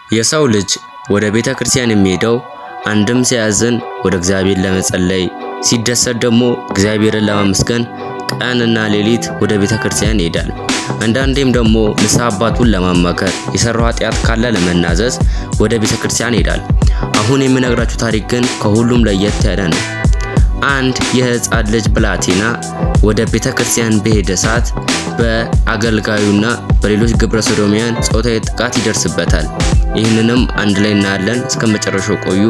የሰው ልጅ ወደ ቤተ ክርስቲያን የሚሄደው አንድም ሲያዝን ወደ እግዚአብሔር ለመጸለይ፣ ሲደሰት ደግሞ እግዚአብሔርን ለማመስገን ቀንና ሌሊት ወደ ቤተ ክርስቲያን ይሄዳል። አንዳንዴም ደግሞ ንስሐ አባቱን ለማማከር፣ የሰራው ኃጢአት ካለ ለመናዘዝ ወደ ቤተ ክርስቲያን ይሄዳል። አሁን የምነግራችሁ ታሪክ ግን ከሁሉም ለየት ያለ ነው። አንድ የህፃን ልጅ ብላቴና ወደ ቤተ ክርስቲያን በሄደ ሰዓት በአገልጋዩና በሌሎች ግብረ ሰዶሚያን ጾታዊ ጥቃት ይደርስበታል። ይህንንም አንድ ላይ እናያለን። እስከ መጨረሻው ቆዩ።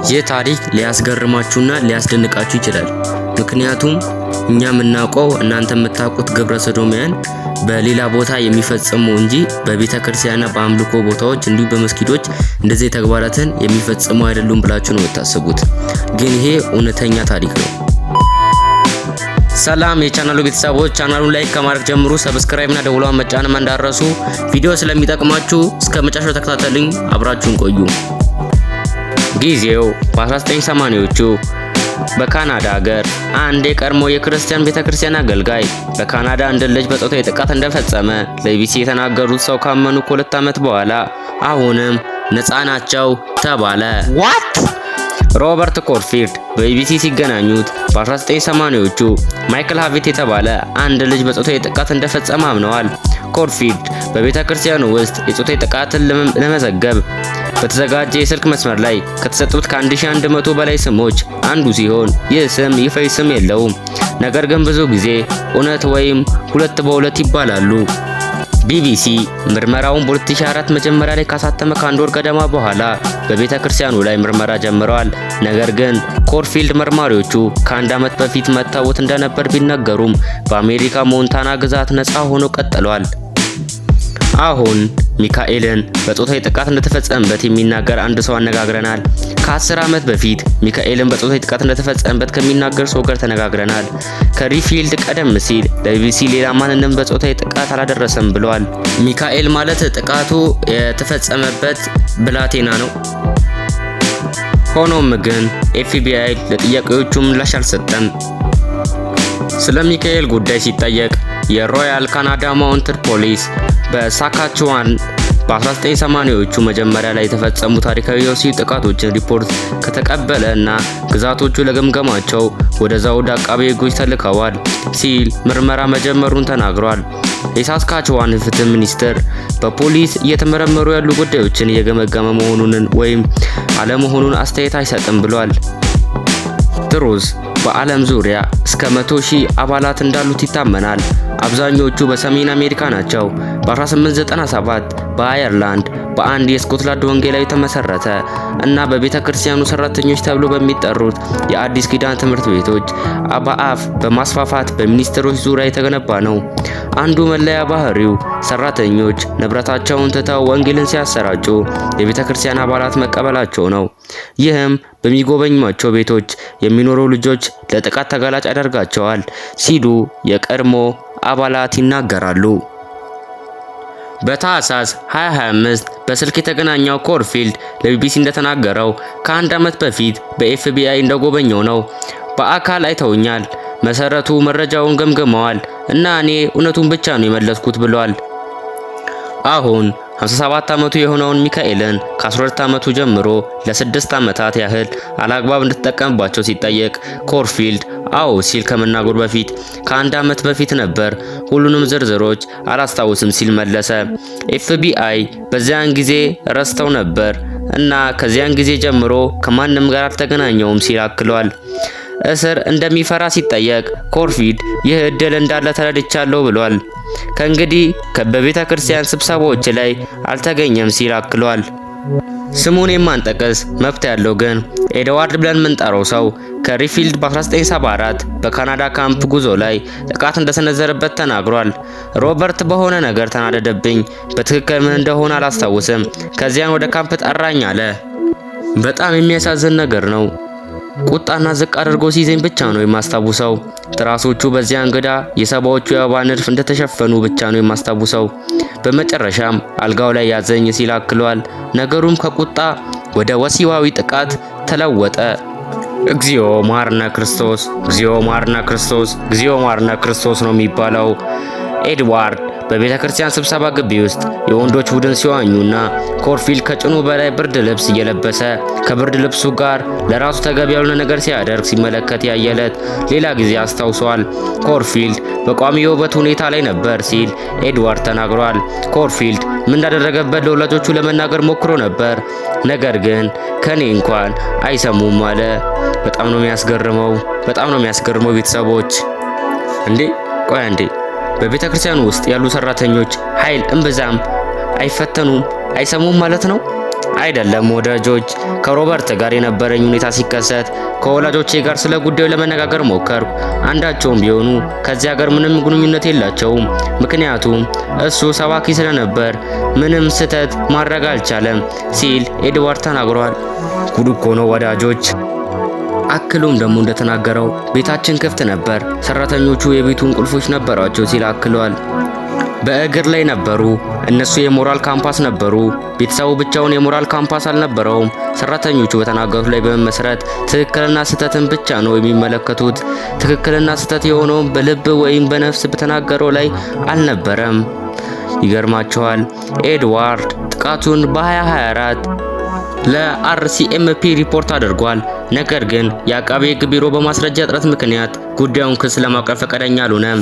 ይህ ታሪክ ሊያስገርማችሁና ሊያስደንቃችሁ ይችላል። ምክንያቱም እኛ የምናውቀው እናንተ የምታውቁት ግብረ ሰዶሚያን በሌላ ቦታ የሚፈጽሙ እንጂ በቤተ ክርስቲያንና በአምልኮ ቦታዎች እንዲሁም በመስጊዶች እንደዚህ ተግባራትን የሚፈጽሙ አይደሉም ብላችሁ ነው የምታስቡት። ግን ይሄ እውነተኛ ታሪክ ነው። ሰላም የቻናሉ ቤተሰቦች፣ ቻናሉን ላይክ ከማድረግ ጀምሩ። ሰብስክራይብ እና ደውሏን መጫንም እንዳረሱ። ቪዲዮ ስለሚጠቅማችሁ እስከ መጨረሻው ተከታተሉኝ፣ አብራችሁን ቆዩ። ጊዜው በ1980ዎቹ በካናዳ ሀገር አንድ የቀድሞ የክርስቲያን ቤተክርስቲያን አገልጋይ በካናዳ አንድ ልጅ በጾታዊ ጥቃት እንደፈጸመ ለቢቢሲ የተናገሩት ሰው ካመኑ ከሁለት ዓመት በኋላ አሁንም ነፃ ናቸው ተባለ። ሮበርት ኮርፊልድ በቢቢሲ ሲገናኙት በ1980ዎቹ ማይክል ሃቪት የተባለ አንድ ልጅ በጾታዊ ጥቃት እንደፈጸመ አምነዋል። ኮርፊልድ በቤተ ክርስቲያኑ ውስጥ የጾታዊ ጥቃትን ለመዘገብ በተዘጋጀ የስልክ መስመር ላይ ከተሰጡት ከ1100 በላይ ስሞች አንዱ ሲሆን ይህ ስም ይፋዊ ስም የለውም። ነገር ግን ብዙ ጊዜ እውነት ወይም ሁለት በሁለት ይባላሉ። ቢቢሲ ምርመራውን በ2004 መጀመሪያ ላይ ካሳተመ ከአንድ ወር ገደማ በኋላ በቤተ ክርስቲያኑ ላይ ምርመራ ጀምረዋል። ነገር ግን ኮርፊልድ መርማሪዎቹ ከአንድ ዓመት በፊት መተውት እንደነበር ቢነገሩም በአሜሪካ ሞንታና ግዛት ነፃ ሆኖ ቀጥለዋል። አሁን ሚካኤልን በጾታዊ ጥቃት እንደተፈጸመበት የሚናገር አንድ ሰው አነጋግረናል። ከ10 ዓመት በፊት ሚካኤልን በጾታዊ ጥቃት እንደተፈጸመበት ከሚናገር ሰው ጋር ተነጋግረናል። ከሪፊልድ ቀደም ሲል ለቢቢሲ ሌላ ማንንም በጾታዊ ጥቃት አላደረሰም ብለዋል። ሚካኤል ማለት ጥቃቱ የተፈጸመበት ብላቴና ነው። ሆኖም ግን ኤፍቢአይ ለጥያቄዎቹ ምላሽ አልሰጠም። ስለ ሚካኤል ጉዳይ ሲጠየቅ የሮያል ካናዳ ማውንትድ ፖሊስ በሳካቹዋን በ1980ዎቹ መጀመሪያ ላይ የተፈጸሙ ታሪካዊ የወሲብ ጥቃቶችን ሪፖርት ከተቀበለ እና ግዛቶቹ ለግምገማቸው ወደ ዛውድ አቃቤ ሕጎች ተልከዋል ሲል ምርመራ መጀመሩን ተናግሯል። የሳስካቹዋን ፍትህ ሚኒስትር በፖሊስ እየተመረመሩ ያሉ ጉዳዮችን እየገመገመ መሆኑን ወይም አለመሆኑን አስተያየት አይሰጥም ብሏል። ትሩዝ በዓለም ዙሪያ እስከ 100,000 አባላት እንዳሉት ይታመናል። አብዛኞቹ በሰሜን አሜሪካ ናቸው። በ1897 በአየርላንድ በአንድ የስኮትላንድ ወንጌላዊ ተመሰረተ እና በቤተ ክርስቲያኑ ሰራተኞች ተብሎ በሚጠሩት የአዲስ ኪዳን ትምህርት ቤቶች በአፍ በማስፋፋት በሚኒስትሮች ዙሪያ የተገነባ ነው። አንዱ መለያ ባህሪው ሰራተኞች ንብረታቸውን ትተው ወንጌልን ሲያሰራጩ የቤተ ክርስቲያን አባላት መቀበላቸው ነው። ይህም በሚጎበኟቸው ቤቶች የሚኖሩ ልጆች ለጥቃት ተጋላጭ ያደርጋቸዋል ሲሉ የቀድሞ አባላት ይናገራሉ። በታህሳስ 2025 በስልክ የተገናኘው ኮርፊልድ ለቢቢሲ እንደተናገረው ከአንድ ዓመት በፊት በኤፍቢአይ እንደጎበኘው ነው። በአካል አይተውኛል፣ መሰረቱ መረጃውን ገምግመዋል እና እኔ እውነቱን ብቻ ነው የመለስኩት ብለዋል። አሁን 57 ዓመቱ የሆነውን ሚካኤልን ከ12 ዓመቱ ጀምሮ ለ6 ዓመታት ያህል አላግባብ እንድትጠቀምባቸው ሲጠየቅ ኮርፊልድ አዎ ሲል ከመናገሩ በፊት ከአንድ ዓመት በፊት ነበር፣ ሁሉንም ዝርዝሮች አላስታውስም ሲል መለሰ። ኤፍቢአይ በዚያን ጊዜ ረስተው ነበር እና ከዚያን ጊዜ ጀምሮ ከማንም ጋር አልተገናኘውም ሲል አክሏል። እስር እንደሚፈራ ሲጠየቅ ኮርፊልድ ይህ እድል እንዳለ ተረድቻለሁ ብሏል። ከእንግዲህ በቤተ ክርስቲያን ስብሰባዎች ላይ አልተገኘም ሲል አክሏል። ስሙን የማንጠቅስ መብት ያለው ግን ኤድዋርድ ብለን የምንጠራው ሰው ከሪፊልድ በ1974 በካናዳ ካምፕ ጉዞ ላይ ጥቃት እንደሰነዘረበት ተናግሯል። ሮበርት በሆነ ነገር ተናደደብኝ፣ በትክክል ምን እንደሆነ አላስታውስም፣ ከዚያን ወደ ካምፕ ጠራኝ አለ። በጣም የሚያሳዝን ነገር ነው። ቁጣና ዝቅ አድርጎ ሲይዘኝ ብቻ ነው የማስታውሰው። ትራሶቹ በዚያ እንግዳ የሰባዎቹ የአበባ ንድፍ እንደተሸፈኑ ብቻ ነው የማስታውሰው። በመጨረሻም አልጋው ላይ ያዘኝ ሲል አክሏል። ነገሩም ከቁጣ ወደ ወሲባዊ ጥቃት ተለወጠ። እግዚኦ ማርነ ክርስቶስ፣ እግዚኦ ማርነ ክርስቶስ፣ እግዚኦ ማርነ ክርስቶስ ነው የሚባለው። ኤድዋርድ በቤተ ክርስቲያን ስብሰባ ግቢ ውስጥ የወንዶች ቡድን ሲዋኙና ኮርፊልድ ከጭኑ በላይ ብርድ ልብስ እየለበሰ ከብርድ ልብሱ ጋር ለራሱ ተገቢ ያልሆነ ነገር ሲያደርግ ሲመለከት ያየለት ሌላ ጊዜ አስታውሷል። ኮርፊልድ በቋሚ የውበት ሁኔታ ላይ ነበር ሲል ኤድዋርድ ተናግሯል። ኮርፊልድ ምን እንዳደረገበት ለወላጆቹ ለመናገር ሞክሮ ነበር፣ ነገር ግን ከኔ እንኳን አይሰሙም አለ። በጣም ነው የሚያስገርመው ቤተሰቦች። እንዴ ቆይ አንዴ፣ በቤተ ክርስቲያኑ ውስጥ ያሉ ሰራተኞች ኃይል እምብዛም አይፈተኑም አይሰሙም ማለት ነው? አይደለም ወዳጆች። ከሮበርት ጋር የነበረኝ ሁኔታ ሲከሰት ከወላጆቼ ጋር ስለ ጉዳዩ ለመነጋገር ሞከርኩ። አንዳቸውም ቢሆኑ ከዚያ ጋር ምንም ግንኙነት የላቸውም፣ ምክንያቱም እሱ ሰባኪ ስለነበር ምንም ስህተት ማድረግ አልቻለም ሲል ኤድዋርድ ተናግሯል። ጉድ እኮ ነው ወዳጆች። አክሎም ደግሞ እንደተናገረው ቤታችን ክፍት ነበር፣ ሰራተኞቹ የቤቱን ቁልፎች ነበሯቸው ሲል አክሏል። በእግር ላይ ነበሩ። እነሱ የሞራል ካምፓስ ነበሩ። ቤተሰቡ ብቻውን የሞራል ካምፓስ አልነበረውም። ሰራተኞቹ በተናገሩት ላይ በመመስረት ትክክልና ስህተትን ብቻ ነው የሚመለከቱት። ትክክልና ስህተት የሆነውን በልብ ወይም በነፍስ በተናገረው ላይ አልነበረም። ይገርማቸዋል። ኤድዋርድ ጥቃቱን በ2024 ለአርሲኤምፒ ሪፖርት አድርጓል። ነገር ግን የአቃቤ ሕግ ቢሮ በማስረጃ እጥረት ምክንያት ጉዳዩን ክስ ለማቅረብ ፈቃደኛ አልሆነም።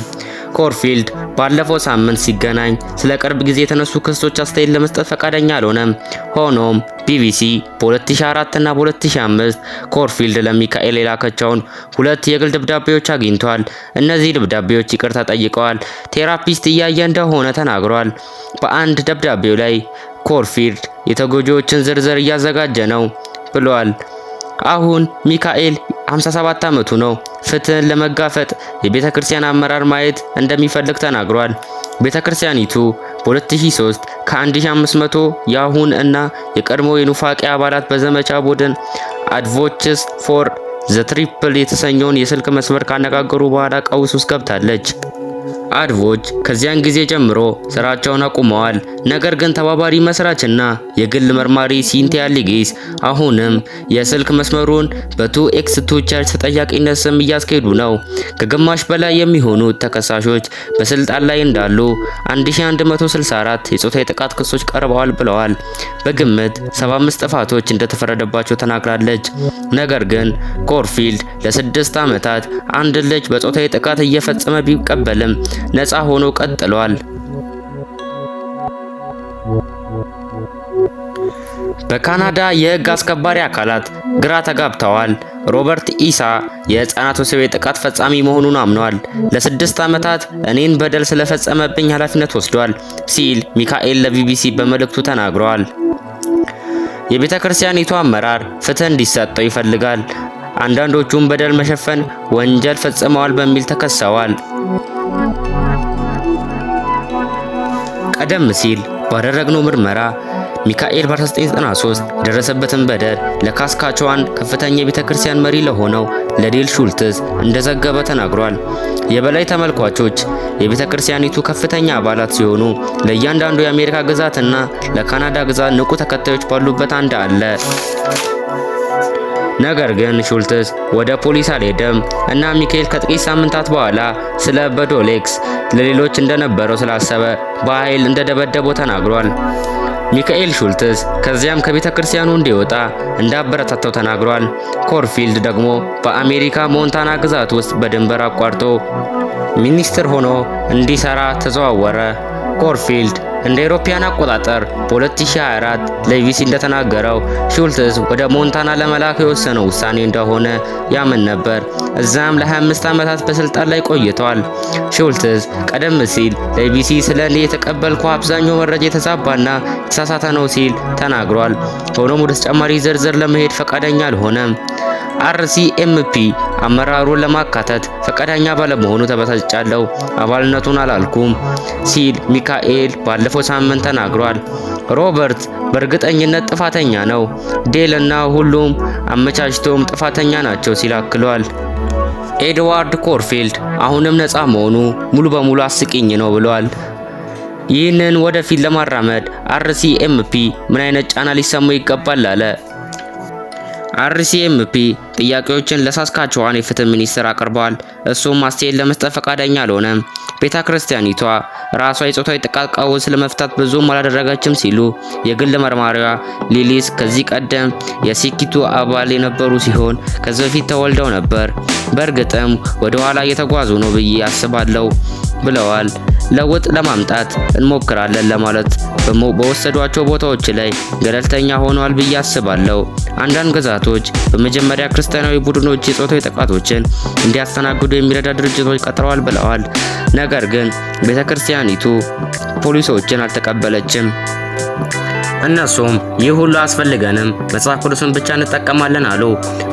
ኮርፊልድ ባለፈው ሳምንት ሲገናኝ ስለ ቅርብ ጊዜ የተነሱ ክሶች አስተያየት ለመስጠት ፈቃደኛ አልሆነም። ሆኖም ቢቢሲ በ2004 እና በ2005 ኮርፊልድ ለሚካኤል የላከቸውን 2 የግል ደብዳቤዎች አግኝቷል። እነዚህ ደብዳቤዎች ይቅርታ ጠይቀዋል። ቴራፒስት እያየ እንደሆነ ተናግሯል። በአንድ ደብዳቤው ላይ ኮርፊልድ የተጎጂዎችን ዝርዝር እያዘጋጀ ነው ብሏል። አሁን ሚካኤል 57 ዓመቱ ነው። ፍትህን ለመጋፈጥ የቤተ ክርስቲያን አመራር ማየት እንደሚፈልግ ተናግሯል። ቤተ ክርስቲያኒቱ በ2003 ከ1500 የአሁን እና የቀድሞ የኑፋቄ አባላት በዘመቻ ቡድን አድቮኬትስ ፎር ዘ ትሪፕል የተሰኘውን የስልክ መስመር ካነጋገሩ በኋላ ቀውስ ውስጥ ገብታለች። አድቮች ከዚያን ጊዜ ጀምሮ ስራቸውን አቁመዋል። ነገር ግን ተባባሪ መስራችና የግል መርማሪ ሲንቲያ ሊጊስ አሁንም የስልክ መስመሩን በ2X2 ቸርች ተጠያቂነት ስም እያስኬዱ ነው። ከግማሽ በላይ የሚሆኑ ተከሳሾች በስልጣን ላይ እንዳሉ 1164 የጾታዊ ጥቃት ክሶች ቀርበዋል ብለዋል። በግምት 75 ጥፋቶች እንደተፈረደባቸው ተናግራለች። ነገር ግን ኮርፊልድ ለ6 ዓመታት አንድ ልጅ በጾታዊ ጥቃት እየፈጸመ ቢቀበልም ነፃ ሆኖ ቀጥሏል። በካናዳ የህግ አስከባሪ አካላት ግራ ተጋብተዋል። ሮበርት ኢሳ የህፃናት ወሲባዊ ጥቃት ፈጻሚ መሆኑን አምኗል። ለ6 ዓመታት እኔን በደል ስለፈጸመብኝ ኃላፊነት ወስዷል ሲል ሚካኤል ለቢቢሲ በመልእክቱ ተናግሯል። የቤተ ክርስቲያኒቱ አመራር ፍትህ እንዲሰጠው ይፈልጋል። አንዳንዶቹም በደል መሸፈን ወንጀል ፈጽመዋል በሚል ተከሰዋል። ቀደም ሲል ባደረግነው ምርመራ ሚካኤል በ1993 የደረሰበትን በደል ለሳስካቹዋን ከፍተኛ የቤተ ክርስቲያን መሪ ለሆነው ለዴል ሹልትዝ እንደዘገበ ተናግሯል። የበላይ ተመልካቾች የቤተ ክርስቲያኒቱ ከፍተኛ አባላት ሲሆኑ ለእያንዳንዱ የአሜሪካ ግዛትና ለካናዳ ግዛት ንቁ ተከታዮች ባሉበት አንድ አለ። ነገር ግን ሹልትዝ ወደ ፖሊስ አልሄደም እና ሚካኤል ከጥቂት ሳምንታት በኋላ ስለ በዶሌክስ ለሌሎች እንደነበረው ስላሰበ በኃይል እንደደበደበው ተናግሯል። ሚካኤል ሹልትዝ ከዚያም ከቤተ ክርስቲያኑ እንዲወጣ እንዳበረታታው ተናግሯል። ኮርፊልድ ደግሞ በአሜሪካ ሞንታና ግዛት ውስጥ በድንበር አቋርጦ ሚኒስትር ሆኖ እንዲሰራ ተዘዋወረ። ኮርፊልድ እንደ አውሮፓውያን አቆጣጠር በ2024 ለቢቢሲ እንደተናገረው ሹልትዝ ወደ ሞንታና ለመላክ የወሰነው ውሳኔ እንደሆነ ያምን ነበር። እዛም ለ25 ዓመታት በስልጣን ላይ ቆይተዋል። ሹልትዝ ቀደም ሲል ለቢቢሲ ስለ እኔ የተቀበልኩ አብዛኛው መረጃ የተዛባና የተሳሳተ ነው ሲል ተናግሯል። ሆኖም ወደ ተጨማሪ ዝርዝር ለመሄድ ፈቃደኛ አልሆነም። አርሲኤምፒ አመራሩን ለማካተት ፈቃደኛ ባለመሆኑ ተበሳጭቻለሁ፣ አባልነቱን አላልኩም ሲል ሚካኤል ባለፈው ሳምንት ተናግሯል። ሮበርት በእርግጠኝነት ጥፋተኛ ነው፣ ዴል እና ሁሉም አመቻችቶም ጥፋተኛ ናቸው ሲል አክሏል። ኤድዋርድ ኮርፊልድ አሁንም ነፃ መሆኑ ሙሉ በሙሉ አስቂኝ ነው ብሏል። ይህንን ወደፊት ለማራመድ አርሲኤምፒ ምን አይነት ጫና ሊሰማው ይገባል አለ። አርሲኤምፒ ጥያቄዎችን ለሳስካቹዋን የፍትህ ሚኒስትር አቅርበዋል። እሱም አስተያየት ለመስጠት ፈቃደኛ አልሆነም። ቤተ ክርስቲያኒቷ ራሷ የጾታዊ ጥቃት ቀውስ ለመፍታት ብዙም አላደረገችም ሲሉ የግል መርማሪዋ ሊሊስ ከዚህ ቀደም የሴኪቱ አባል የነበሩ ሲሆን ከዚህ በፊት ተወልደው ነበር። በእርግጥም ወደ ኋላ እየተጓዙ ነው ብዬ አስባለሁ ብለዋል። ለውጥ ለማምጣት እንሞክራለን ለማለት በወሰዷቸው ቦታዎች ላይ ገለልተኛ ሆነዋል ብዬ አስባለሁ። አንዳንድ ግዛቶች በመጀመሪያ ክርስቲያናዊ ቡድኖች የጾታዊ ጥቃቶችን እንዲያስተናግዱ የሚረዳ ድርጅቶች ቀጥረዋል ብለዋል። ነገር ግን ቤተክርስቲያኒቱ ፖሊሶችን አልተቀበለችም። እነሱም ይህ ሁሉ አስፈልገንም መጽሐፍ ቅዱስን ብቻ እንጠቀማለን አሉ።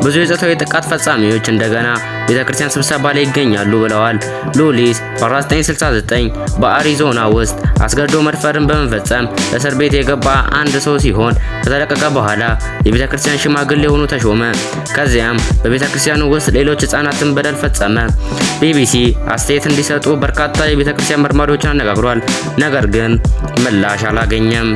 ብዙ የጾታዊ ጥቃት ፈጻሚዎች እንደገና ቤተክርስቲያን ስብሰባ ላይ ይገኛሉ ብለዋል። ሉሊስ በ1969 በአሪዞና ውስጥ አስገድዶ መድፈርን በመፈጸም እስር ቤት የገባ አንድ ሰው ሲሆን ከተለቀቀ በኋላ የቤተክርስቲያን ሽማግሌ ሆኖ ተሾመ። ከዚያም በቤተክርስቲያኑ ውስጥ ሌሎች ህፃናትን በደል ፈጸመ። ቢቢሲ አስተያየት እንዲሰጡ በርካታ የቤተክርስቲያን መርማሪዎችን አነጋግሯል። ነገር ግን ምላሽ አላገኘም።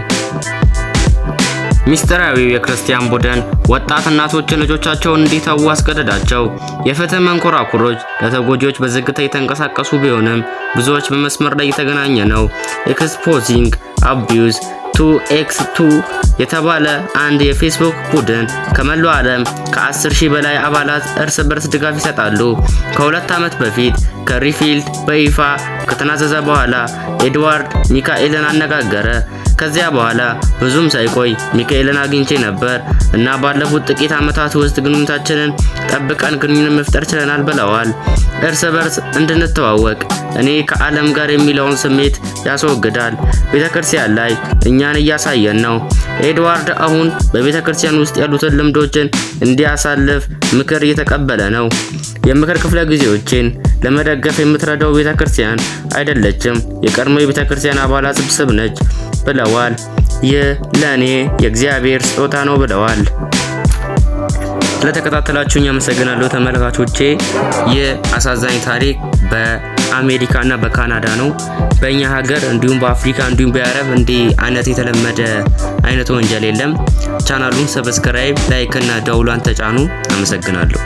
ሚስጥራዊው የክርስቲያን ቡድን ወጣት እናቶችን ልጆቻቸውን እንዲተዉ አስገደዳቸው። የፍትህ መንኮራኩሮች ለተጎጂዎች በዝግታ የተንቀሳቀሱ ቢሆንም ብዙዎች በመስመር ላይ የተገናኘ ነው። ኤክስፖዚንግ አቢዩዝ 2x2 የተባለ አንድ የፌስቡክ ቡድን ከመላው ዓለም ከ10,000 በላይ አባላት እርስ በርስ ድጋፍ ይሰጣሉ። ከ2 ዓመት በፊት ከሪፊልድ በይፋ ከተናዘዘ በኋላ ኤድዋርድ ሚካኤልን አነጋገረ። ከዚያ በኋላ ብዙም ሳይቆይ ሚካኤልን አግኝቼ ነበር እና ባለፉት ጥቂት ዓመታት ውስጥ ግንኙነታችንን ጠብቀን ግንኙነት መፍጠር ችለናል ብለዋል። እርስ በርስ እንድንተዋወቅ እኔ ከዓለም ጋር የሚለውን ስሜት ያስወግዳል። ቤተክርስቲያን ላይ እኛን እያሳየን ነው። ኤድዋርድ አሁን በቤተክርስቲያን ውስጥ ያሉትን ልምዶችን እንዲያሳልፍ ምክር እየተቀበለ ነው። የምክር ክፍለ ጊዜዎችን ለመደገፍ የምትረዳው ቤተክርስቲያን አይደለችም፣ የቀድሞ የቤተክርስቲያን አባላት ስብስብ ነች ብለዋል። ይህ ለኔ የእግዚአብሔር ስጦታ ነው ብለዋል። ስለተከታተላችሁኝ አመሰግናለሁ ተመልካቾቼ። ይህ አሳዛኝ ታሪክ በአሜሪካ እና በካናዳ ነው። በእኛ ሀገር እንዲሁም በአፍሪካ እንዲሁም በአረብ እንዲህ አይነት የተለመደ አይነት ወንጀል የለም። ቻናሉን ሰብስክራይብ፣ ላይክ እና ደውሏን ተጫኑ። አመሰግናለሁ።